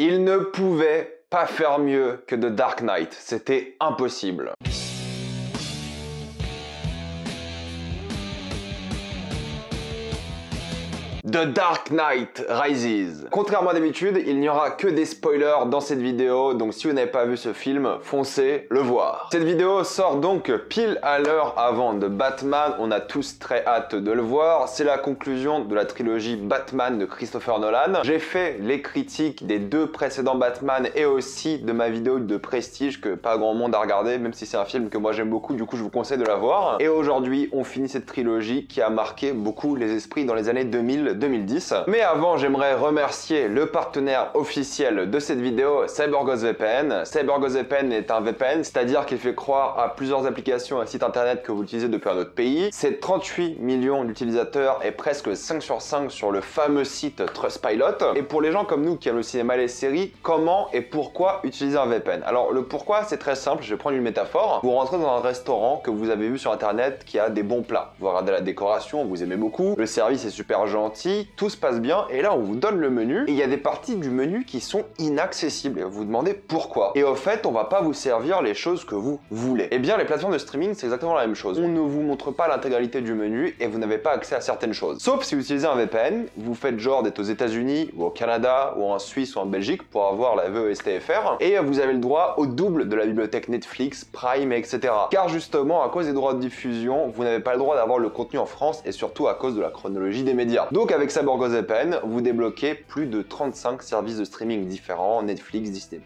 Il ne pouvait pas faire mieux que The Dark Knight, c'était impossible. The Dark Knight Rises. Contrairement à d'habitude, il n'y aura que des spoilers dans cette vidéo, donc si vous n'avez pas vu ce film, foncez le voir. Cette vidéo sort donc pile à l'heure avant de Batman, on a tous très hâte de le voir. C'est la conclusion de la trilogie Batman de Christopher Nolan. J'ai fait les critiques des deux précédents Batman et aussi de ma vidéo de Prestige que pas grand monde a regardé, même si c'est un film que moi j'aime beaucoup, du coup je vous conseille de la voir. Et aujourd'hui, on finit cette trilogie qui a marqué beaucoup les esprits dans les années 2010. Mais avant, j'aimerais remercier le partenaire officiel de cette vidéo, CyberGhost VPN. CyberGhost VPN est un VPN, c'est-à-dire qu'il fait croire à plusieurs applications et sites internet que vous utilisez depuis un autre pays. C'est 38 millions d'utilisateurs et presque 5 sur 5 sur le fameux site Trustpilot. Et pour les gens comme nous qui aiment le cinéma et les séries, comment et pourquoi utiliser un VPN? Alors le pourquoi, c'est très simple, je vais prendre une métaphore. Vous rentrez dans un restaurant que vous avez vu sur internet qui a des bons plats. Vous regardez la décoration, vous aimez beaucoup, le service est super gentil, tout se passe bien, et là on vous donne le menu, et il y a des parties du menu qui sont inaccessibles, et vous vous demandez pourquoi. Et au fait, on va pas vous servir les choses que vous voulez. Eh bien, les plateformes de streaming, c'est exactement la même chose. On ne vous montre pas l'intégralité du menu, et vous n'avez pas accès à certaines choses. Sauf si vous utilisez un VPN, vous faites genre d'être aux États-Unis, ou au Canada, ou en Suisse, ou en Belgique, pour avoir la VESTFR, et vous avez le droit au double de la bibliothèque Netflix, Prime, etc. Car justement, à cause des droits de diffusion, vous n'avez pas le droit d'avoir le contenu en France, et surtout à cause de la chronologie des médias. Donc avec CyberGhost VPN, vous débloquez plus de 35 services de streaming différents, Netflix, Disney+,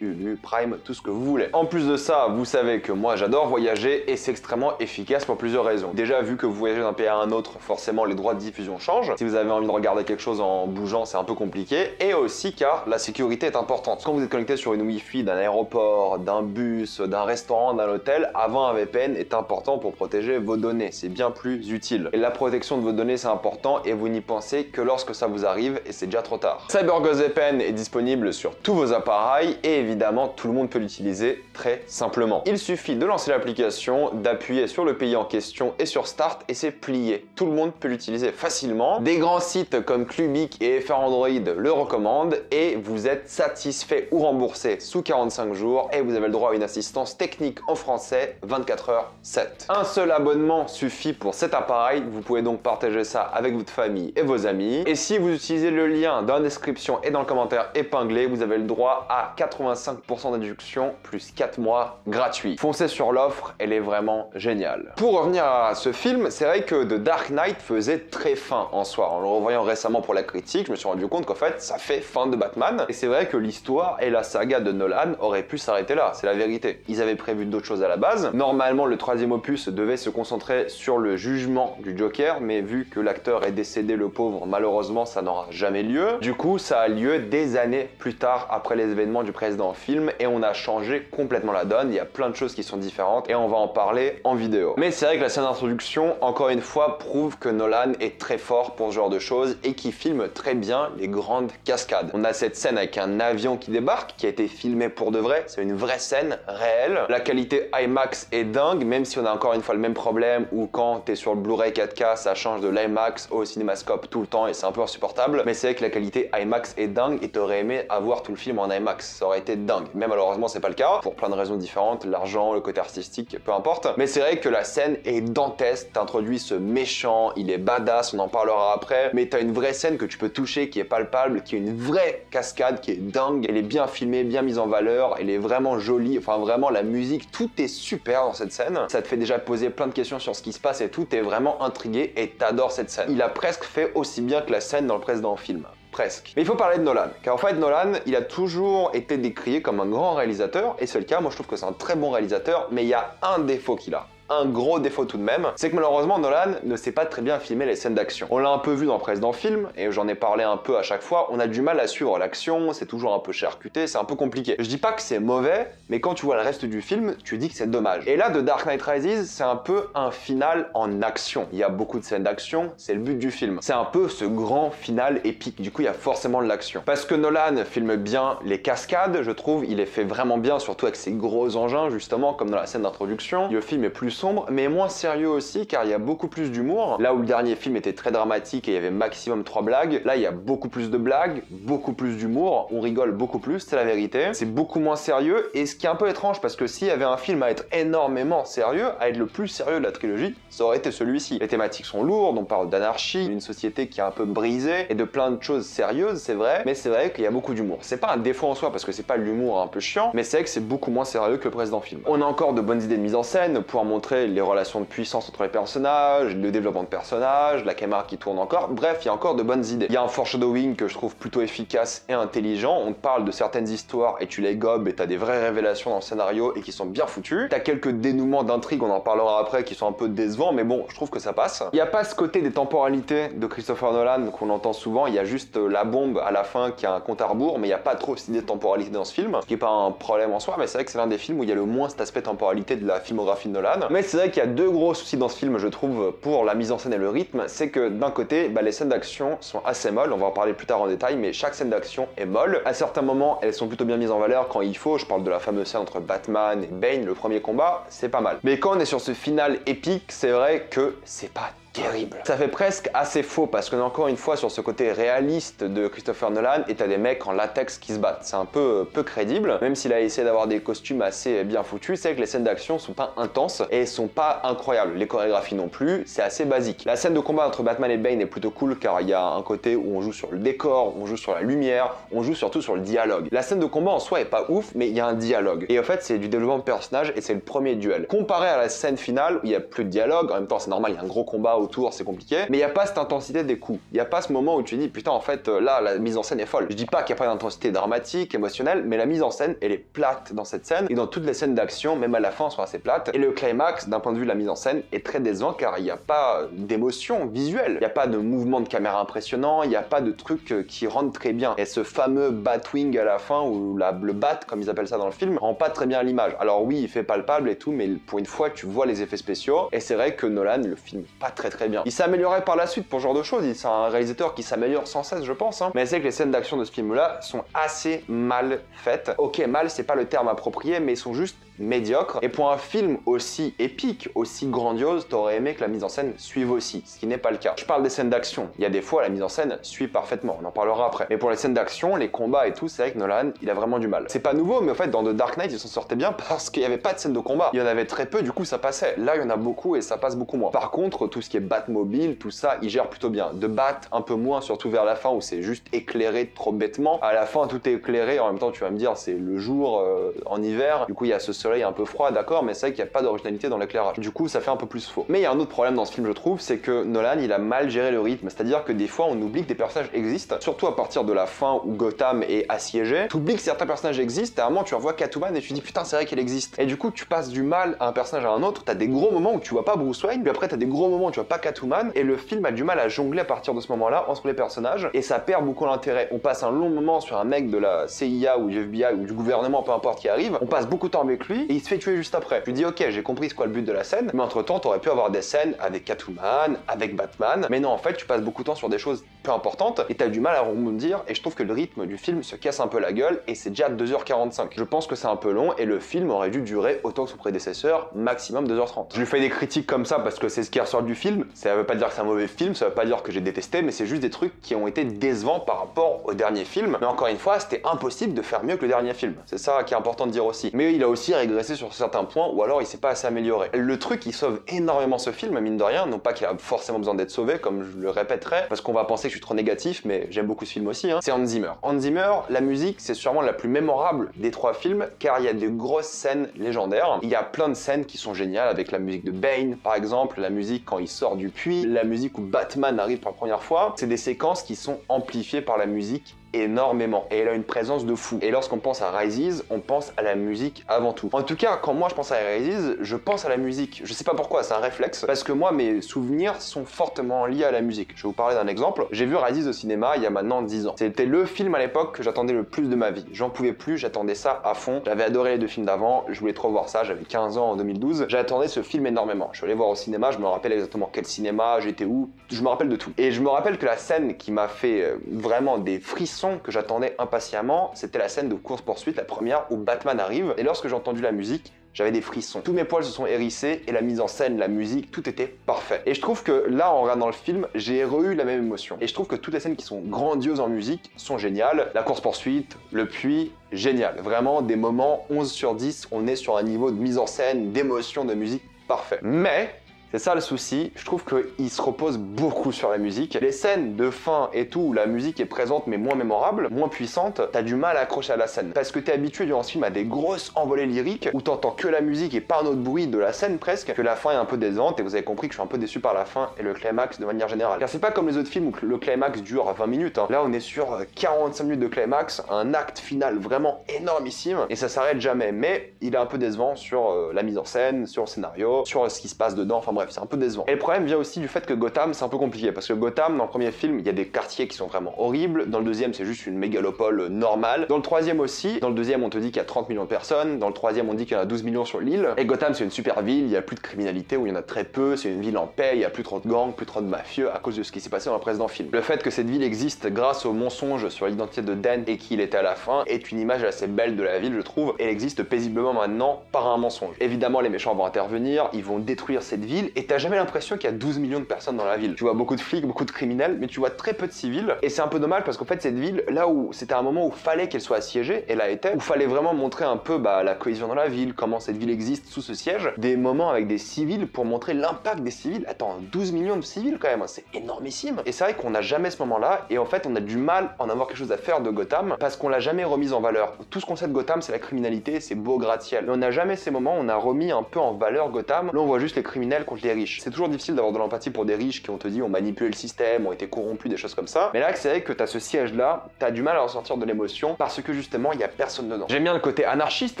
Hulu, Prime, tout ce que vous voulez. En plus de ça, vous savez que moi j'adore voyager et c'est extrêmement efficace pour plusieurs raisons. Déjà, vu que vous voyagez d'un pays à un autre, forcément les droits de diffusion changent. Si vous avez envie de regarder quelque chose en bougeant, c'est un peu compliqué. Et aussi car la sécurité est importante. Quand vous êtes connecté sur une Wi-Fi d'un aéroport, d'un bus, d'un restaurant, d'un hôtel, avoir un VPN est important pour protéger vos données. C'est bien plus utile. Et la protection de vos données, c'est important et vous n'y pensez que lorsque ça vous arrive et c'est déjà trop tard. CyberGhost VPN est disponible sur tous vos appareils et évidemment tout le monde peut l'utiliser très simplement. Il suffit de lancer l'application, d'appuyer sur le pays en question et sur Start et c'est plié. Tout le monde peut l'utiliser facilement. Des grands sites comme Clubic et FR Android le recommandent et vous êtes satisfait ou remboursé sous 45 jours et vous avez le droit à une assistance technique en français 24h/7. Un seul abonnement suffit pour cet appareil, vous pouvez donc partager ça avec votre famille et vos amis. Et si vous utilisez le lien dans la description et dans le commentaire épinglé, vous avez le droit à 85% de déduction plus 4 mois gratuits. Foncez sur l'offre, elle est vraiment géniale. Pour revenir à ce film, c'est vrai que The Dark Knight faisait très fin en soi. En le revoyant récemment pour la critique, je me suis rendu compte qu'en fait, ça fait fin de Batman. Et c'est vrai que l'histoire et la saga de Nolan auraient pu s'arrêter là, c'est la vérité. Ils avaient prévu d'autres choses à la base. Normalement, le troisième opus devait se concentrer sur le jugement du Joker, mais vu que l'acteur est décédé, le pauvre, malheureusement, ça n'aura jamais lieu. Du coup, ça a lieu des années plus tard après les événements du précédent film et on a changé complètement la donne. Il y a plein de choses qui sont différentes et on va en parler en vidéo. Mais c'est vrai que la scène d'introduction, encore une fois, prouve que Nolan est très fort pour ce genre de choses et qu'il filme très bien les grandes cascades. On a cette scène avec un avion qui débarque, qui a été filmé pour de vrai. C'est une vraie scène réelle. La qualité IMAX est dingue, même si on a encore une fois le même problème où quand t'es sur le Blu-ray 4K, ça change de l'IMAX au CinemaScope tout le temps et c'est un peu insupportable. Mais c'est vrai que la qualité IMAX est dingue et t'aurais aimé avoir tout le film en IMAX. Ça aurait été dingue. Mais malheureusement, c'est pas le cas pour plein de raisons différentes. L'argent, le côté artistique, peu importe. Mais c'est vrai que la scène est dantesque. T'introduis ce méchant, il est badass, on en parlera après. Mais t'as une vraie scène que tu peux toucher, qui est palpable, qui est une vraie cascade, qui est dingue. Elle est bien filmée, bien mise en valeur. Elle est vraiment jolie. Enfin, vraiment, la musique, tout est super dans cette scène. Ça te fait déjà poser plein de questions sur ce qui se passe et tout. T'es vraiment intrigué et t'adores cette scène. Il a presque fait aussi bien que la scène dans le précédent film. Presque. Mais il faut parler de Nolan, car en fait Nolan, il a toujours été décrié comme un grand réalisateur, et c'est le cas, moi je trouve que c'est un très bon réalisateur, mais il y a un défaut qu'il a. Un gros défaut tout de même, c'est que malheureusement Nolan ne sait pas très bien filmer les scènes d'action. On l'a un peu vu dans le précédent film, et j'en ai parlé un peu à chaque fois, on a du mal à suivre l'action, c'est toujours un peu charcuté, c'est un peu compliqué. Je dis pas que c'est mauvais, mais quand tu vois le reste du film, tu dis que c'est dommage. Et là, The Dark Knight Rises, c'est un peu un final en action. Il y a beaucoup de scènes d'action, c'est le but du film. C'est un peu ce grand final épique, du coup il y a forcément de l'action. Parce que Nolan filme bien les cascades, je trouve, il les fait vraiment bien, surtout avec ses gros engins, justement, comme dans la scène d'introduction. Le film est plus sombre, mais moins sérieux aussi, car il y a beaucoup plus d'humour. Là où le dernier film était très dramatique et il y avait maximum 3 blagues, là il y a beaucoup plus de blagues, beaucoup plus d'humour, on rigole beaucoup plus, c'est la vérité. C'est beaucoup moins sérieux, et ce qui est un peu étrange, parce que s'il y avait un film à être énormément sérieux, à être le plus sérieux de la trilogie, ça aurait été celui-ci. Les thématiques sont lourdes, on parle d'anarchie, d'une société qui est un peu brisée, et de plein de choses sérieuses, c'est vrai, mais c'est vrai qu'il y a beaucoup d'humour. C'est pas un défaut en soi, parce que c'est pas l'humour un peu chiant, mais c'est vrai que c'est beaucoup moins sérieux que le précédent film. On a encore de bonnes idées de mise en scène, pour montrer les relations de puissance entre les personnages, le développement de personnages, la caméra qui tourne encore, bref, il y a encore de bonnes idées. Il y a un foreshadowing que je trouve plutôt efficace et intelligent, on te parle de certaines histoires et tu les gobes et t'as des vraies révélations dans le scénario et qui sont bien foutues. T'as quelques dénouements d'intrigue, on en parlera après, qui sont un peu décevants, mais bon, je trouve que ça passe. Il n'y a pas ce côté des temporalités de Christopher Nolan qu'on entend souvent, il y a juste la bombe à la fin qui a un compte à rebours, mais il n'y a pas trop cette idée de temporalité dans ce film, ce qui n'est pas un problème en soi, mais c'est vrai que c'est l'un des films où il y a le moins cet aspect temporalité de la filmographie de Nolan. Mais c'est vrai qu'il y a deux gros soucis dans ce film, je trouve, pour la mise en scène et le rythme, c'est que d'un côté, les scènes d'action sont assez molles, on va en parler plus tard en détail, mais chaque scène d'action est molle. À certains moments, elles sont plutôt bien mises en valeur quand il faut, je parle de la fameuse scène entre Batman et Bane, le premier combat, c'est pas mal. Mais quand on est sur ce final épique, c'est vrai que c'est pas terrible. Ça fait presque assez faux parce qu'on est encore une fois sur ce côté réaliste de Christopher Nolan et t'as des mecs en latex qui se battent. C'est un peu crédible, même s'il a essayé d'avoir des costumes assez bien foutus, c'est vrai que les scènes d'action sont pas intenses et sont pas incroyables. Les chorégraphies non plus, c'est assez basique. La scène de combat entre Batman et Bane est plutôt cool car il y a un côté où on joue sur le décor, on joue sur la lumière, on joue surtout sur le dialogue. La scène de combat en soi est pas ouf, mais il y a un dialogue. Et en fait, c'est du développement de personnage et c'est le premier duel. Comparé à la scène finale où il y a plus de dialogue, en même temps c'est normal, il y a un gros combat autour, c'est compliqué, mais il n'y a pas cette intensité des coups. Il n'y a pas ce moment où tu dis putain en fait là la mise en scène est folle. Je dis pas qu'il n'y a pas d'intensité dramatique, émotionnelle, mais la mise en scène elle est plate dans cette scène et dans toutes les scènes d'action, même à la fin, sont assez plates. Et le climax, d'un point de vue de la mise en scène, est très décevant car il n'y a pas d'émotion visuelle, il n'y a pas de mouvement de caméra impressionnant, il n'y a pas de truc qui rentre très bien. Et ce fameux Batwing à la fin, ou le bat comme ils appellent ça dans le film, rend pas très bien l'image. Alors oui, il fait palpable et tout, mais pour une fois tu vois les effets spéciaux et c'est vrai que Nolan le filme pas très bien. Il s'est amélioré par la suite pour ce genre de choses, c'est un réalisateur qui s'améliore sans cesse je pense, mais c'est que les scènes d'action de ce film là sont assez mal faites. Ok, mal c'est pas le terme approprié, mais ils sont juste médiocres. Et pour un film aussi épique, aussi grandiose, t'aurais aimé que la mise en scène suive aussi, ce qui n'est pas le cas. Je parle des scènes d'action, il y a des fois la mise en scène suit parfaitement, on en parlera après. Mais pour les scènes d'action, les combats et tout, c'est vrai que Nolan, il a vraiment du mal. C'est pas nouveau, mais en fait dans The Dark Knight, il s'en sortait bien parce qu'il y avait pas de scène de combat. Il y en avait très peu, du coup ça passait. Là, il y en a beaucoup et ça passe beaucoup moins. Par contre, tout ce qui est Batmobile, tout ça, il gère plutôt bien. De Bat, un peu moins, surtout vers la fin où c'est juste éclairé trop bêtement. À la fin, tout est éclairé, en même temps, tu vas me dire, c'est le jour en hiver, du coup, il y a ce soleil un peu froid, d'accord, mais c'est vrai qu'il n'y a pas d'originalité dans l'éclairage. Du coup, ça fait un peu plus faux. Mais il y a un autre problème dans ce film, je trouve, c'est que Nolan, il a mal géré le rythme. C'est-à-dire que des fois, on oublie que des personnages existent, surtout à partir de la fin où Gotham est assiégé. Tu oublies que certains personnages existent, et à un moment, tu revois Catwoman et tu dis, putain, c'est vrai qu'elle existe. Et du coup, tu passes du mal à un personnage à un autre, t'as des gros moments où tu vois pas Bruce Wayne, puis après, t'as des gros moments où tu vois pas Catwoman, et le film a du mal à jongler à partir de ce moment-là entre les personnages, et ça perd beaucoup l'intérêt. On passe un long moment sur un mec de la CIA ou du FBI ou du gouvernement, peu importe qui arrive, on passe beaucoup de temps avec lui, et il se fait tuer juste après. Tu dis, ok, j'ai compris c'est quoi le but de la scène, mais entre temps, t'aurais pu avoir des scènes avec Catwoman, avec Batman, mais non, en fait, tu passes beaucoup de temps sur des choses peu importantes, et t'as du mal à rebondir, et je trouve que le rythme du film se casse un peu la gueule, et c'est déjà 2h45. Je pense que c'est un peu long, et le film aurait dû durer autant que son prédécesseur, maximum 2h30. Je lui fais des critiques comme ça parce que c'est ce qui ressort du film, ça veut pas dire que c'est un mauvais film, ça veut pas dire que j'ai détesté, mais c'est juste des trucs qui ont été décevants par rapport au dernier film. Mais encore une fois, c'était impossible de faire mieux que le dernier film. C'est ça qui est important de dire aussi. Mais il a aussi régressé sur certains points, ou alors il s'est pas assez amélioré. Le truc qui sauve énormément ce film, mine de rien, non pas qu'il a forcément besoin d'être sauvé, comme je le répéterai, parce qu'on va penser que je suis trop négatif, mais j'aime beaucoup ce film aussi, c'est Hans Zimmer. Hans Zimmer, la musique, c'est sûrement la plus mémorable des 3 films, car il y a de grosses scènes légendaires. Il y a plein de scènes qui sont géniales, avec la musique de Bane, par exemple, la musique quand il sort du puits, la musique où Batman arrive pour la première fois. C'est des séquences qui sont amplifiées par la musique énormément et elle a une présence de fou. Et lorsqu'on pense à Rises, on pense à la musique avant tout. En tout cas, quand moi je pense à Rises, je pense à la musique. Je sais pas pourquoi, c'est un réflexe, parce que moi mes souvenirs sont fortement liés à la musique. Je vais vous parler d'un exemple. J'ai vu Rises au cinéma il y a maintenant 10 ans. C'était le film à l'époque que j'attendais le plus de ma vie. J'en pouvais plus, j'attendais ça à fond. J'avais adoré les 2 films d'avant, je voulais trop voir ça, j'avais 15 ans en 2012. J'attendais ce film énormément. Je suis allé voir au cinéma, je me rappelle exactement quel cinéma, j'étais où, je me rappelle de tout. Et je me rappelle que la scène qui m'a fait vraiment des frissons, que j'attendais impatiemment, c'était la scène de course-poursuite, la première où Batman arrive, et lorsque j'ai entendu la musique, j'avais des frissons. Tous mes poils se sont hérissés et la mise en scène, la musique, tout était parfait. Et je trouve que là, en regardant le film, j'ai eu la même émotion. Et je trouve que toutes les scènes qui sont grandioses en musique sont géniales. La course-poursuite, le puits, génial. Vraiment, des moments 11 sur 10, on est sur un niveau de mise en scène, d'émotion, de musique parfait. Mais c'est ça le souci, je trouve qu'il se repose beaucoup sur la musique. Les scènes de fin et tout, où la musique est présente mais moins mémorable, moins puissante, t'as du mal à accrocher à la scène. Parce que t'es habitué durant ce film à des grosses envolées lyriques, où t'entends que la musique et pas un autre bruit de la scène presque, que la fin est un peu décevante, et vous avez compris que je suis un peu déçu par la fin et le climax de manière générale. Car c'est pas comme les autres films où le climax dure 20 minutes, hein. Là on est sur 45 minutes de climax, un acte final vraiment énormissime, et ça s'arrête jamais. Mais il est un peu décevant sur la mise en scène, sur le scénario, sur ce qui se passe dedans, enfin bref, c'est un peu décevant. Et le problème vient aussi du fait que Gotham, c'est un peu compliqué, parce que Gotham, dans le premier film, il y a des quartiers qui sont vraiment horribles, dans le deuxième, c'est juste une mégalopole normale, dans le troisième aussi, dans le deuxième, on te dit qu'il y a 30 millions de personnes, dans le troisième, on dit qu'il y en a 12 millions sur l'île, et Gotham, c'est une super ville, il y a plus de criminalité, où il y en a très peu, c'est une ville en paix, il y a plus trop de gangs, plus trop de mafieux, à cause de ce qui s'est passé dans le précédent film. Le fait que cette ville existe grâce au mensonge sur l'identité de Dent et qu'il était à la fin, est une image assez belle de la ville, je trouve, et elle existe paisiblement maintenant par un mensonge. Évidemment, les méchants vont intervenir, ils vont détruire cette ville, et t'as jamais l'impression qu'il y a 12 millions de personnes dans la ville. Tu vois beaucoup de flics, beaucoup de criminels, mais tu vois très peu de civils, et c'est un peu dommage parce qu'en fait cette ville, là où c'était un moment où fallait qu'elle soit assiégée, elle a été, où fallait vraiment montrer un peu la cohésion dans la ville, comment cette ville existe sous ce siège, des moments avec des civils pour montrer l'impact des civils. Attends, 12 millions de civils quand même, c'est énormissime. Et c'est vrai qu'on n'a jamais ce moment-là, et en fait on a du mal à en avoir quelque chose à faire de Gotham, parce qu'on l'a jamais remise en valeur. Tout ce qu'on sait de Gotham, c'est la criminalité, c'est beau gratte-ciel. Mais on n'a jamais ces moments où on a remis un peu en valeur Gotham. Là on voit juste les criminels contre les riches. C'est toujours difficile d'avoir de l'empathie pour des riches qui on te dit ont manipulé le système, ont été corrompus, des choses comme ça. Mais là c'est vrai que t'as ce siège là, t'as du mal à ressortir de l'émotion parce que justement il y a personne dedans. J'aime bien le côté anarchiste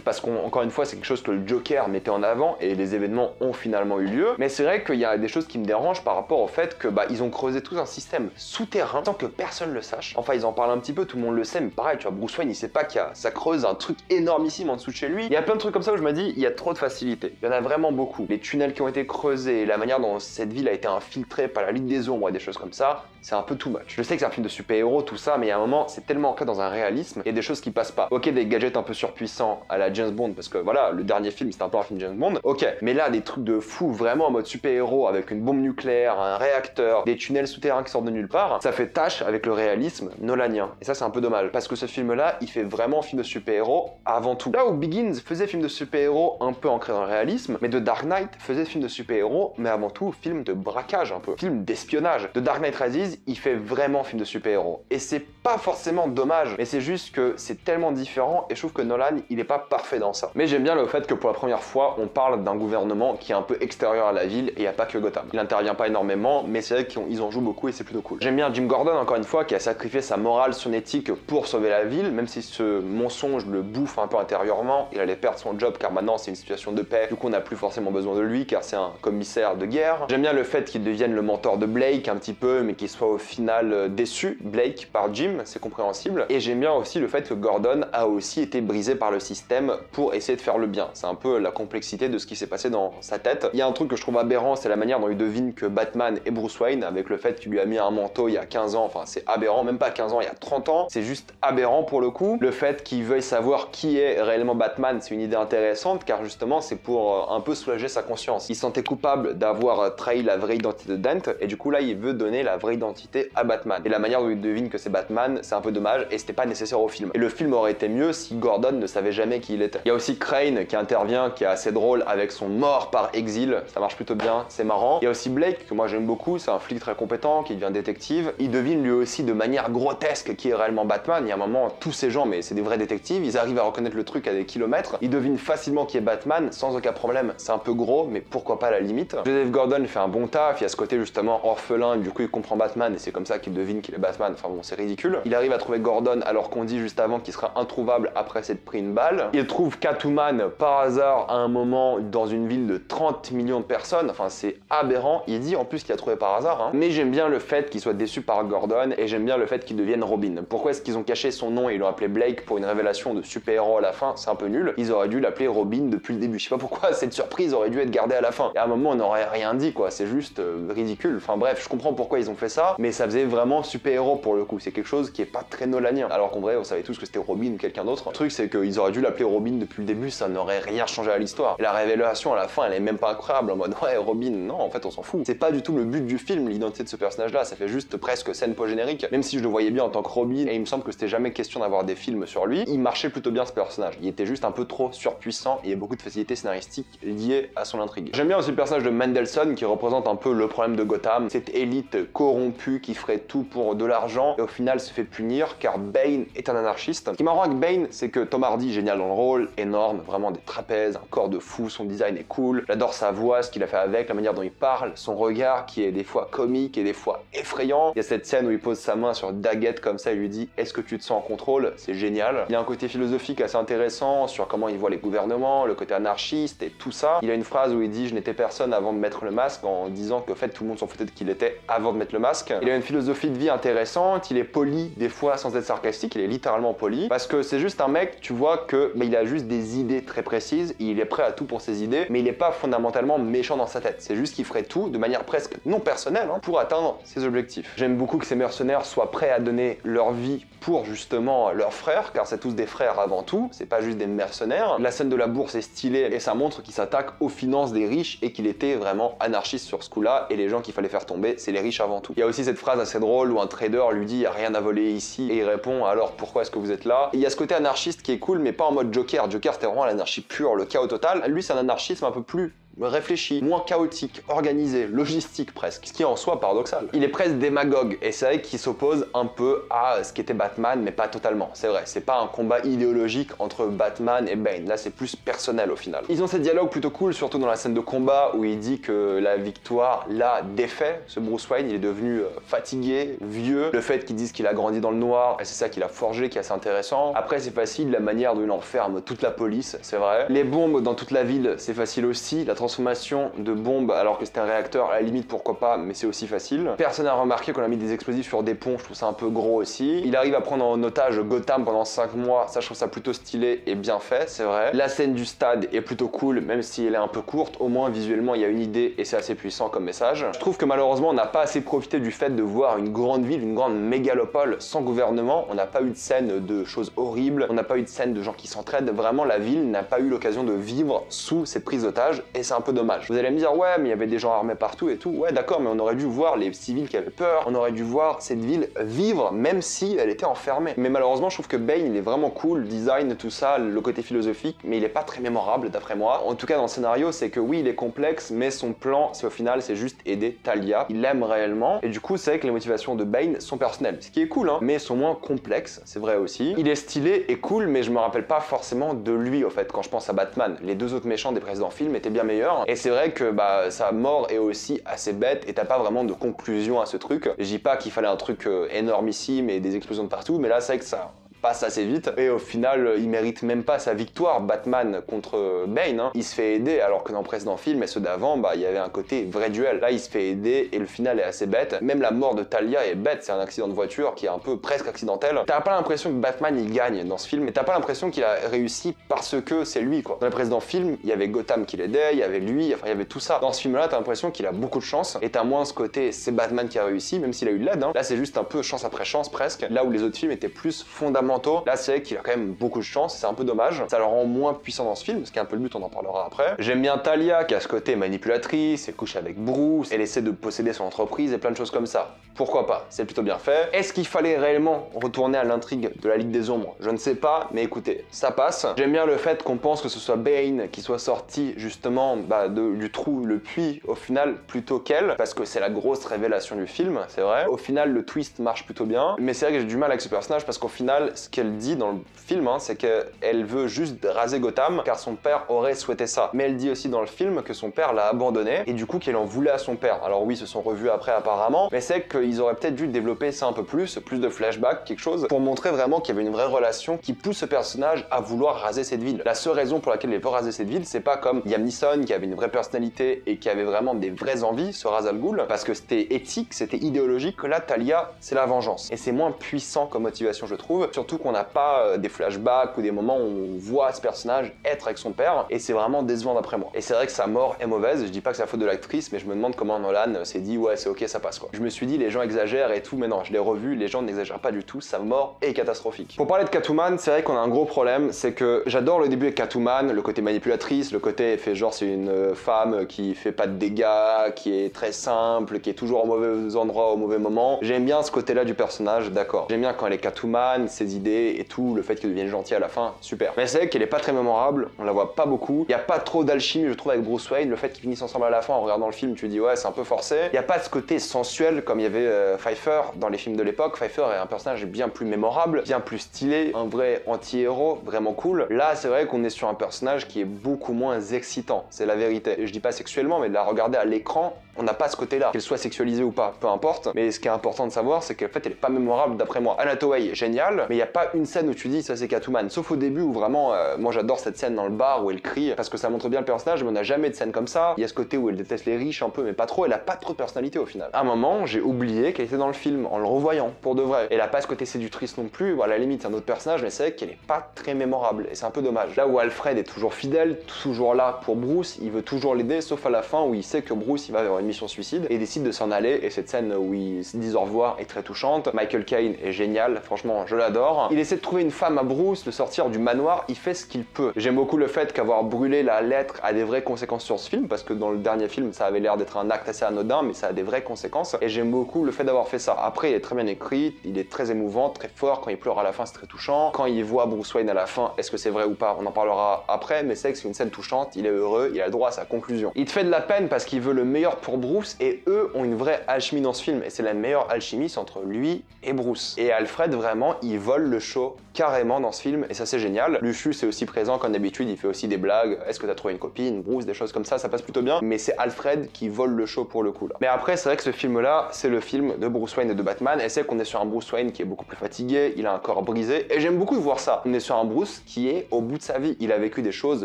parce qu'encore une fois c'est quelque chose que le Joker mettait en avant et les événements ont finalement eu lieu. Mais c'est vrai qu'il y a des choses qui me dérangent par rapport au fait que ils ont creusé tout un système souterrain sans que personne le sache. Enfin ils en parlent un petit peu, tout le monde le sait, mais pareil tu vois Bruce Wayne il sait pas ça creuse un truc énormissime en dessous de chez lui. Il y a plein de trucs comme ça où je me dis il y a trop de facilité. Il y en a vraiment beaucoup. Les tunnels qui ont été creusés, la manière dont cette ville a été infiltrée par la Ligue des Ombres et des choses comme ça, c'est un peu too much. Je sais que c'est un film de super-héros, tout ça, mais il y a un moment, c'est tellement ancré dans un réalisme, et des choses qui passent pas. Ok, des gadgets un peu surpuissants à la James Bond, parce que voilà, le dernier film, c'était un peu un film James Bond. Ok, mais là, des trucs de fou, vraiment en mode super-héros, avec une bombe nucléaire, un réacteur, des tunnels souterrains qui sortent de nulle part, ça fait tâche avec le réalisme nolanien. Et ça, c'est un peu dommage, parce que ce film-là, il fait vraiment film de super-héros avant tout. Là où Begins faisait film de super-héros un peu ancré dans le réalisme, mais The Dark Knight faisait film de super-héros, mais avant tout, film de braquage un peu, film d'espionnage. The Dark Knight Rises, il fait vraiment film de super-héros. Et c'est pas forcément dommage, mais c'est juste que c'est tellement différent et je trouve que Nolan, il est pas parfait dans ça. Mais j'aime bien le fait que pour la première fois, on parle d'un gouvernement qui est un peu extérieur à la ville et il n'y a pas que Gotham. Il intervient pas énormément, mais c'est vrai qu'ils en jouent beaucoup et c'est plutôt cool. J'aime bien Jim Gordon, encore une fois, qui a sacrifié sa morale, son éthique pour sauver la ville, même si ce mensonge le bouffe un peu intérieurement, il allait perdre son job car maintenant c'est une situation de paix, du coup on n'a plus forcément besoin de lui car c'est un commissaire de guerre. J'aime bien le fait qu'il devienne le mentor de Blake un petit peu, mais qu'il soit au final déçu, Blake, par Jim, c'est compréhensible. Et j'aime bien aussi le fait que Gordon a aussi été brisé par le système pour essayer de faire le bien. C'est un peu la complexité de ce qui s'est passé dans sa tête. Il y a un truc que je trouve aberrant, c'est la manière dont il devine que Batman est Bruce Wayne, avec le fait qu'il lui a mis un manteau il y a 15 ans, enfin c'est aberrant, même pas 15 ans, il y a 30 ans, c'est juste aberrant pour le coup. Le fait qu'il veuille savoir qui est réellement Batman, c'est une idée intéressante, car justement c'est pour un peu soulager sa conscience. Il se sentait coupable d'avoir trahi la vraie identité de Dent, et du coup là il veut donner la vraie identité à Batman. Et la manière dont il devine que c'est Batman, c'est un peu dommage, et c'était pas nécessaire au film. Et le film aurait été mieux si Gordon ne savait jamais qui il était. Il y a aussi Crane qui intervient, qui est assez drôle avec son mort par exil, ça marche plutôt bien, c'est marrant. Il y a aussi Blake, que moi j'aime beaucoup, c'est un flic très compétent, qui devient détective. Il devine lui aussi de manière grotesque qui est réellement Batman. Il y a un moment, tous ces gens, mais c'est des vrais détectives, ils arrivent à reconnaître le truc à des kilomètres. Ils devinent facilement qui est Batman, sans aucun problème. C'est un peu gros, mais pourquoi pas à la limite. Joseph Gordon fait un bon taf, il y a ce côté justement orphelin, du coup il comprend Batman, et c'est comme ça qu'il devine qu'il est Batman. Enfin bon, c'est ridicule. Il arrive à trouver Gordon alors qu'on dit juste avant qu'il sera introuvable après s'être pris une balle. Il trouve Catwoman par hasard à un moment dans une ville de 30 millions de personnes. Enfin, c'est aberrant. Il dit en plus qu'il a trouvé par hasard. Hein. Mais j'aime bien le fait qu'il soit déçu par Gordon et j'aime bien le fait qu'il devienne Robin. Pourquoi est-ce qu'ils ont caché son nom et ils l'ont appelé Blake pour une révélation de super-héros à la fin? C'est un peu nul. Ils auraient dû l'appeler Robin depuis le début. Je sais pas pourquoi cette surprise aurait dû être gardée à la fin. Et à un moment, on n'aurait rien dit, quoi. C'est juste ridicule. Enfin bref, je comprends pourquoi ils ont fait ça, mais ça faisait vraiment super-héros pour le coup. C'est quelque chose chose qui est pas très nolanien. Alors qu'en vrai, on savait tous que c'était Robin ou quelqu'un d'autre. Le truc, c'est qu'ils auraient dû l'appeler Robin depuis le début, ça n'aurait rien changé à l'histoire. Et la révélation à la fin, elle est même pas incroyable, en mode ouais, Robin, non, en fait, on s'en fout. C'est pas du tout le but du film, l'identité de ce personnage-là, ça fait juste presque scène post-générique. Même si je le voyais bien en tant que Robin, et il me semble que c'était jamais question d'avoir des films sur lui, il marchait plutôt bien ce personnage. Il était juste un peu trop surpuissant et il y a beaucoup de facilités scénaristiques liées à son intrigue. J'aime bien aussi le personnage de Mendelssohn qui représente un peu le problème de Gotham, cette élite corrompue qui ferait tout pour de l'argent et au final se fait punir car Bane est un anarchiste. Ce qui est marrant avec Bane, c'est que Tom Hardy, génial dans le rôle, énorme, vraiment des trapèzes, un corps de fou, son design est cool, j'adore sa voix, ce qu'il a fait avec, la manière dont il parle, son regard qui est des fois comique et des fois effrayant. Il y a cette scène où il pose sa main sur Daggett comme ça et lui dit « Est-ce que tu te sens en contrôle ?» C'est génial. Il y a un côté philosophique assez intéressant sur comment il voit les gouvernements, le côté anarchiste et tout ça. Il a une phrase où il dit « Je n'étais personne avant de mettre le masque » en disant qu'en fait tout le monde s'en foutait de qui il était avant de mettre le masque. Il a une philosophie de vie intéressante, il est poli des fois sans être sarcastique, il est littéralement poli parce que c'est juste un mec, tu vois que il a juste des idées très précises, il est prêt à tout pour ses idées, mais il est pas fondamentalement méchant dans sa tête. C'est juste qu'il ferait tout de manière presque non personnelle pour atteindre ses objectifs. J'aime beaucoup que ces mercenaires soient prêts à donner leur vie pour justement leurs frères, car c'est tous des frères avant tout, c'est pas juste des mercenaires. La scène de la bourse est stylée et ça montre qu'il s'attaque aux finances des riches et qu'il était vraiment anarchiste sur ce coup-là et les gens qu'il fallait faire tomber, c'est les riches avant tout. Il y a aussi cette phrase assez drôle où un trader lui dit « Y'a rien à voler ici » et il répond « Alors pourquoi est-ce que vous êtes là ?» Et il y a ce côté anarchiste qui est cool mais pas en mode Joker. Joker c'était vraiment l'anarchie pure, le chaos total. Lui c'est un anarchisme un peu plus réfléchi, moins chaotique, organisé, logistique presque, ce qui est en soi paradoxal. Il est presque démagogue et c'est vrai qu'il s'oppose un peu à ce qu'était Batman mais pas totalement, c'est vrai, c'est pas un combat idéologique entre Batman et Bane, là c'est plus personnel au final. Ils ont ces dialogues plutôt cool, surtout dans la scène de combat où il dit que la victoire l'a défait, ce Bruce Wayne, il est devenu fatigué, vieux, le fait qu'ils disent qu'il a grandi dans le noir, et c'est ça qu'il a forgé qui est assez intéressant. Après c'est facile, la manière dont il enferme toute la police, c'est vrai. Les bombes dans toute la ville, c'est facile aussi, la transformation de bombes alors que c'était un réacteur, à la limite pourquoi pas, mais c'est aussi facile. Personne n'a remarqué qu'on a mis des explosifs sur des ponts, je trouve ça un peu gros aussi. Il arrive à prendre en otage Gotham pendant 5 mois, ça je trouve ça plutôt stylé et bien fait, c'est vrai. La scène du stade est plutôt cool, même si elle est un peu courte, au moins visuellement il y a une idée et c'est assez puissant comme message. Je trouve que malheureusement on n'a pas assez profité du fait de voir une grande ville, une grande mégalopole sans gouvernement, on n'a pas eu de scène de choses horribles, on n'a pas eu de scène de gens qui s'entraident, vraiment la ville n'a pas eu l'occasion de vivre sous cette prise d'otage et c'est un peu dommage. Vous allez me dire ouais mais il y avait des gens armés partout et tout, ouais d'accord mais on aurait dû voir les civils qui avaient peur, on aurait dû voir cette ville vivre même si elle était enfermée. Mais malheureusement je trouve que Bane il est vraiment cool, le design, tout ça, le côté philosophique, mais il est pas très mémorable d'après moi. En tout cas dans le scénario c'est que oui il est complexe mais son plan c'est au final c'est juste aider Talia, il l'aime réellement et du coup c'est vrai que les motivations de Bane sont personnelles, ce qui est cool mais sont moins complexes, c'est vrai aussi. Il est stylé et cool mais je me rappelle pas forcément de lui au fait quand je pense à Batman. Les deux autres méchants des précédents films étaient bien meilleurs et c'est vrai que sa mort est aussi assez bête et t'as pas vraiment de conclusion à ce truc. Je dis pas qu'il fallait un truc énormissime et des explosions de partout mais là c'est vrai que ça passe assez vite et au final il mérite même pas sa victoire Batman contre Bane, il se fait aider alors que dans le précédent film et ceux d'avant il y avait un côté vrai duel, là il se fait aider et le final est assez bête, même la mort de Talia est bête, c'est un accident de voiture qui est un peu presque accidentel, t'as pas l'impression que Batman il gagne dans ce film mais t'as pas l'impression qu'il a réussi parce que c'est lui quoi. Dans le précédent film il y avait Gotham qui l'aidait, il y avait lui, enfin il y avait tout ça, dans ce film là t'as l'impression qu'il a beaucoup de chance et t'as moins ce côté c'est Batman qui a réussi même s'il a eu de l'aide, là c'est juste un peu chance après chance presque, là où les autres films étaient plus fondamentaux. Là c'est vrai qu'il a quand même beaucoup de chance, c'est un peu dommage, ça le rend moins puissant dans ce film, ce qui est un peu le but, on en parlera après. J'aime bien Talia qui a ce côté manipulatrice, elle couche avec Bruce, elle essaie de posséder son entreprise et plein de choses comme ça. Pourquoi pas, c'est plutôt bien fait. Est-ce qu'il fallait réellement retourner à l'intrigue de la Ligue des Ombres? Je ne sais pas, mais écoutez, ça passe. J'aime bien le fait qu'on pense que ce soit Bane qui soit sorti justement du trou, le puits au final plutôt qu'elle, parce que c'est la grosse révélation du film, c'est vrai. Au final le twist marche plutôt bien, mais c'est vrai que j'ai du mal avec ce personnage parce qu'au final ce qu'elle dit dans le film c'est qu'elle veut juste raser Gotham car son père aurait souhaité ça, mais elle dit aussi dans le film que son père l'a abandonné et du coup qu'elle en voulait à son père. Alors oui, ils se sont revus après apparemment, mais c'est qu'ils auraient peut-être dû développer ça un peu plus de flashbacks, quelque chose, pour montrer vraiment qu'il y avait une vraie relation qui pousse ce personnage à vouloir raser cette ville. La seule raison pour laquelle il veut raser cette ville, c'est pas comme Liam Neeson qui avait une vraie personnalité et qui avait vraiment des vraies envies, ce Ra's al Ghul, parce que c'était éthique, c'était idéologique, que là Talia c'est la vengeance et c'est moins puissant comme motivation je trouve, surtout surtout qu'on n'a pas des flashbacks ou des moments où on voit ce personnage être avec son père, et c'est vraiment décevant d'après moi. Et c'est vrai que sa mort est mauvaise, je dis pas que c'est la faute de l'actrice, mais je me demande comment Nolan s'est dit ouais c'est ok, ça passe quoi. Je me suis dit les gens exagèrent et tout, mais non, je l'ai revu, les gens n'exagèrent pas du tout, sa mort est catastrophique. Pour parler de Catwoman, c'est vrai qu'on a un gros problème, c'est que j'adore le début avec Catwoman, le côté manipulatrice, le côté fait genre c'est une femme qui fait pas de dégâts, qui est très simple, qui est toujours au mauvais endroit au mauvais moment. J'aime bien ce côté là du personnage, d'accord. J'aime bien quand elle est Catwoman, ses idées et tout, le fait qu'elle devienne gentille à la fin, super. Mais c'est vrai qu'elle est pas très mémorable, on la voit pas beaucoup. Il y a pas trop d'alchimie je trouve avec Bruce Wayne, le fait qu'ils finissent ensemble à la fin en regardant le film, tu dis ouais c'est un peu forcé. Il y a pas ce côté sensuel comme il y avait Pfeiffer dans les films de l'époque. Pfeiffer est un personnage bien plus mémorable, bien plus stylé, un vrai anti-héros, vraiment cool. Là c'est vrai qu'on est sur un personnage qui est beaucoup moins excitant, c'est la vérité. Et je dis pas sexuellement, mais de la regarder à l'écran, on n'a pas ce côté-là. Qu'elle soit sexualisée ou pas, peu importe. Mais ce qui est important de savoir, c'est qu'en fait, elle est pas mémorable d'après moi. Anna Hathaway, génial, mais il n'y a pas une scène où tu dis ça c'est Catwoman. Sauf au début où vraiment, moi j'adore cette scène dans le bar où elle crie parce que ça montre bien le personnage, mais on n'a jamais de scène comme ça. Il y a ce côté où elle déteste les riches un peu, mais pas trop. Elle a pas trop de personnalité au final. À un moment, j'ai oublié qu'elle était dans le film en le revoyant pour de vrai. Elle a pas ce côté séductrice non plus. Bon, à la limite, c'est un autre personnage, mais c'est vrai qu'elle est pas très mémorable et c'est un peu dommage. Là où Alfred est toujours fidèle, toujours là pour Bruce, il veut toujours l'aider, sauf à la fin où il sait que Bruce il va vers une mission suicide et décide de s'en aller. Et cette scène où ils se disent au revoir est très touchante. Michael Caine est génial, franchement, je l'adore. Il essaie de trouver une femme à Bruce, de sortir du manoir, il fait ce qu'il peut. J'aime beaucoup le fait qu'avoir brûlé la lettre a des vraies conséquences sur ce film, parce que dans le dernier film, ça avait l'air d'être un acte assez anodin, mais ça a des vraies conséquences. Et j'aime beaucoup le fait d'avoir fait ça. Après, il est très bien écrit, il est très émouvant, très fort. Quand il pleure à la fin, c'est très touchant. Quand il voit Bruce Wayne à la fin, est-ce que c'est vrai ou pas? On en parlera après, mais c'est que c'est une scène touchante, il est heureux, il a le droit à sa conclusion. Il te fait de la peine parce qu'il veut le meilleur pour Bruce, et eux ont une vraie alchimie dans ce film, et c'est la meilleure alchimie, c'est entre lui et Bruce. Et Alfred, vraiment, il vole le show carrément dans ce film, et ça c'est génial. Lucius est aussi présent comme d'habitude, il fait aussi des blagues. Est-ce que t'as trouvé une copine, Bruce, des choses comme ça passe plutôt bien, mais c'est Alfred qui vole le show pour le coup là. Mais après, c'est vrai que ce film-là, c'est le film de Bruce Wayne et de Batman, et c'est qu'on est sur un Bruce Wayne qui est beaucoup plus fatigué, il a un corps brisé, et j'aime beaucoup de voir ça. On est sur un Bruce qui est au bout de sa vie, il a vécu des choses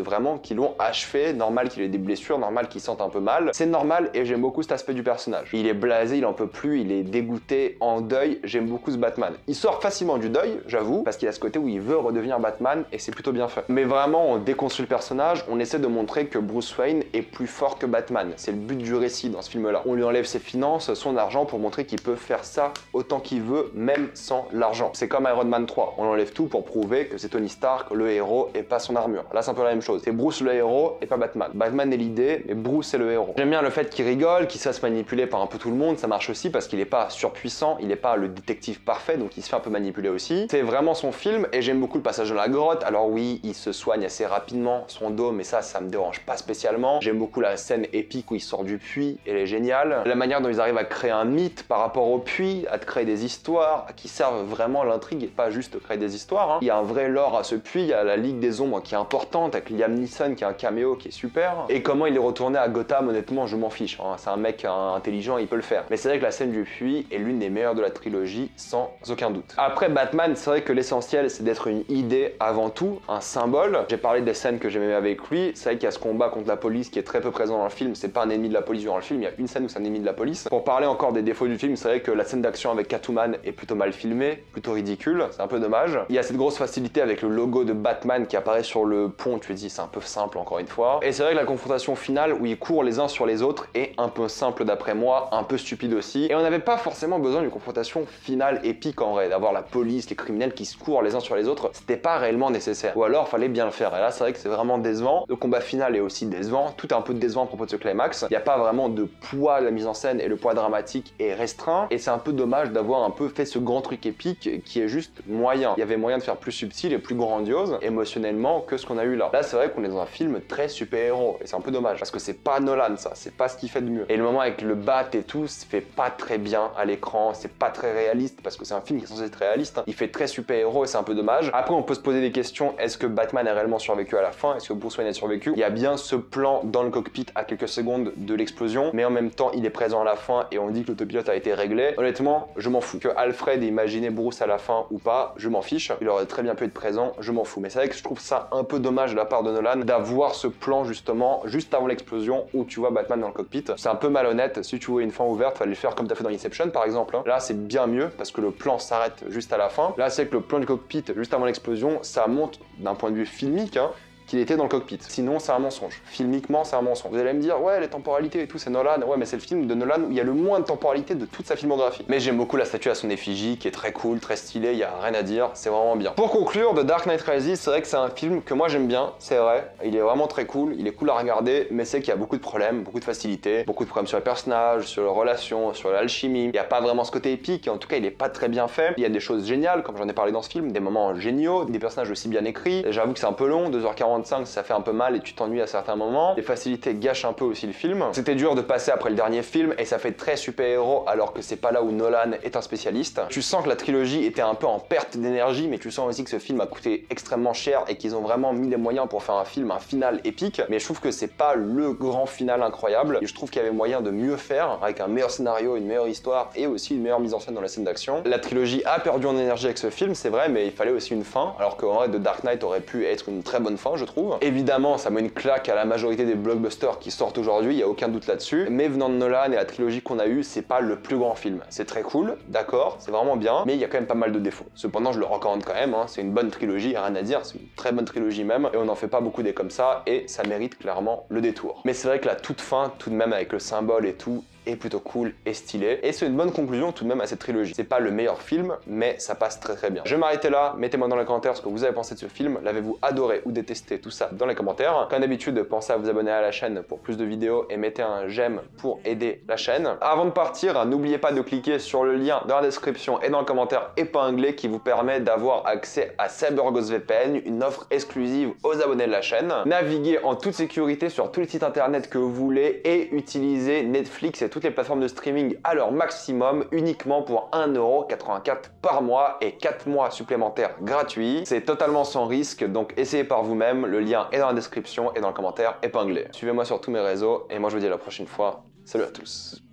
vraiment qui l'ont achevé, normal qu'il ait des blessures, normal qu'il sente un peu mal, c'est normal, et j'aime beaucoup cet aspect du personnage. Il est blasé, il en peut plus, il est dégoûté, en deuil, j'aime beaucoup ce Batman. Il sort facilement du deuil, j'avoue, parce qu'il a ce côté où il veut redevenir Batman, et c'est plutôt bien fait. Mais vraiment, on déconstruit le personnage, on essaie de montrer que Bruce Wayne est plus fort que Batman. C'est le but du récit dans ce film-là. On lui enlève ses finances, son argent pour montrer qu'il peut faire ça autant qu'il veut, même sans l'argent. C'est comme Iron Man 3. On enlève tout pour prouver que c'est Tony Stark, le héros, et pas son armure. Là, c'est un peu la même chose. C'est Bruce le héros et pas Batman. Batman est l'idée, mais Bruce est le héros. J'aime bien le fait qu'il rigole, qu'il se fasse manipuler par un peu tout le monde. Ça marche aussi parce qu'il est pas surpuissant, il est pas le détective parfait, donc il se fait un peu manipuler aussi. C'est vraiment son film, et j'aime beaucoup le passage dans la grotte. Alors oui, il se soigne assez rapidement son dos, mais ça me dérange pas spécialement. J'aime beaucoup la scène épique où il sort du puits, elle est géniale. La manière dont ils arrivent à créer un mythe par rapport au puits, à te créer des histoires qui servent vraiment l'intrigue et pas juste créer des histoires. Hein. Il y a un vrai lore à ce puits, il y a la Ligue des Ombres qui est importante, avec Liam Neeson qui a un caméo qui est super. Et comment il est retourné à Gotham, honnêtement, je m'en fiche. Hein. C'est un mec intelligent, il peut le faire. Mais c'est vrai que la scène du puits est l'une des meilleures de la trilogie, sans aucun doute. Après Batman, c'est vrai que l'essentiel, c'est d'être une idée avant tout, un symbole. J'ai parlé des scènes que j'aimais avec lui. C'est vrai qu'il y a ce combat contre la police qui est très peu présent dans le film. C'est pas un ennemi de la police durant le film, il y a une scène où c'est un ennemi de la police. Pour parler encore des défauts du film, c'est vrai que la scène d'action avec Catwoman est plutôt mal filmée, plutôt ridicule, c'est un peu dommage. Il y a cette grosse facilité avec le logo de Batman qui apparaît sur le pont, tu te dis c'est un peu simple encore une fois. Et c'est vrai que la confrontation finale où ils courent les uns sur les autres est un peu simple d'après moi, un peu stupide aussi. Et on n'avait pas forcément besoin d'une confrontation finale épique en vrai, d'avoir la police, les criminels qui se courent les uns sur les autres, c'était pas réellement nécessaire. Ou alors fallait bien le faire. Et là c'est vrai que c'est vraiment décevant. Le combat final est aussi décevant, tout est un peu décevant à propos de ce climax. Il n'y a pas vraiment de poids de la mise en scène et le poids dramatique est restreint. Et c'est un peu dommage d'avoir un peu fait ce grand truc épique qui est juste moyen. Il y avait moyen de faire plus subtil et plus grandiose émotionnellement que ce qu'on a eu là. Là c'est vrai qu'on est dans un film très super-héros et c'est un peu dommage parce que c'est pas Nolan ça, c'est pas ce qu'il fait de mieux. Et le moment avec le bat et tout, se fait pas très bien à l'écran, c'est pas très réaliste parce que c'est un film qui est censé être réaliste. Hein. Il fait très super-héros et c'est un peu dommage. Après on peut se poser des questions, est-ce que Batman a réellement survécu à la fin? Est-ce que Bruce Wayne a survécu? Il y a bien ce plan dans le cockpit à quelques secondes de l'explosion, mais en même temps il est présent à la fin et on dit que l'autopilote a été réglé. Honnêtement, je m'en fous. Que Alfred ait imaginé Bruce à la fin ou pas, je m'en fiche. Il aurait très bien pu être présent, je m'en fous. Mais c'est vrai que je trouve ça un peu dommage de la part de Nolan d'avoir ce plan justement juste avant l'explosion où tu vois Batman dans le cockpit. C'est un peu malhonnête. Si tu voulais une fin ouverte, fallait le faire comme t'as fait dans Inception par exemple. Là c'est bien mieux parce que le plan s'arrête juste à la fin. Là passé avec le plan du cockpit juste avant l'explosion, ça montre d'un point de vue filmique, hein, qu'il était dans le cockpit. Sinon, c'est un mensonge. Filmiquement, c'est un mensonge. Vous allez me dire, ouais, les temporalités et tout, c'est Nolan. Ouais, mais c'est le film de Nolan où il y a le moins de temporalité de toute sa filmographie. Mais j'aime beaucoup la statue à son effigie, qui est très cool, très stylée, il y a rien à dire, c'est vraiment bien. Pour conclure, The Dark Knight Rises, c'est vrai que c'est un film que moi j'aime bien, c'est vrai. Il est vraiment très cool, il est cool à regarder, mais c'est qu'il y a beaucoup de problèmes, beaucoup de facilités, beaucoup de problèmes sur les personnages, sur les relations, sur l'alchimie. Il n'y a pas vraiment ce côté épique, et en tout cas, il est pas très bien fait. Il y a des choses géniales, comme j'en ai parlé dans ce film, des moments géniaux, des personnages aussi bien écrits. J'avoue que c'est un peu long, 2h45, ça fait un peu mal et tu t'ennuies à certains moments. Les facilités gâchent un peu aussi le film. C'était dur de passer après le dernier film et ça fait très super-héros alors que c'est pas là où Nolan est un spécialiste. Tu sens que la trilogie était un peu en perte d'énergie, mais tu sens aussi que ce film a coûté extrêmement cher et qu'ils ont vraiment mis les moyens pour faire un film, un final épique. Mais je trouve que c'est pas le grand final incroyable et je trouve qu'il y avait moyen de mieux faire avec un meilleur scénario, une meilleure histoire et aussi une meilleure mise en scène dans la scène d'action. La trilogie a perdu en énergie avec ce film, c'est vrai, mais il fallait aussi une fin, alors qu'en vrai The Dark Knight aurait pu être une très bonne fin, je trouve. Évidemment, ça met une claque à la majorité des blockbusters qui sortent aujourd'hui, il n'y a aucun doute là-dessus. Mais venant de Nolan et la trilogie qu'on a eue, c'est pas le plus grand film. C'est très cool, d'accord, c'est vraiment bien, mais il y a quand même pas mal de défauts. Cependant, je le recommande quand même, hein, c'est une bonne trilogie, rien à dire, c'est une très bonne trilogie même, et on n'en fait pas beaucoup des comme ça, et ça mérite clairement le détour. Mais c'est vrai que la toute fin, tout de même avec le symbole et tout, est plutôt cool et stylé. Et c'est une bonne conclusion tout de même à cette trilogie. C'est pas le meilleur film, mais ça passe très très bien. Je vais m'arrêter là, mettez-moi dans les commentaires ce que vous avez pensé de ce film. L'avez-vous adoré ou détesté? Tout ça dans les commentaires. Comme d'habitude, pensez à vous abonner à la chaîne pour plus de vidéos et mettez un j'aime pour aider la chaîne. Avant de partir, n'oubliez pas de cliquer sur le lien dans la description et dans le commentaire épinglé qui vous permet d'avoir accès à CyberGhost VPN, une offre exclusive aux abonnés de la chaîne. Naviguez en toute sécurité sur tous les sites internet que vous voulez et utilisez Netflix et toutes les plateformes de streaming à leur maximum uniquement pour 1,84€ par mois et 4 mois supplémentaires gratuits. C'est totalement sans risque, donc essayez par vous-même. Le lien est dans la description et dans le commentaire épinglé. Suivez-moi sur tous mes réseaux et moi je vous dis à la prochaine fois. Salut à tous.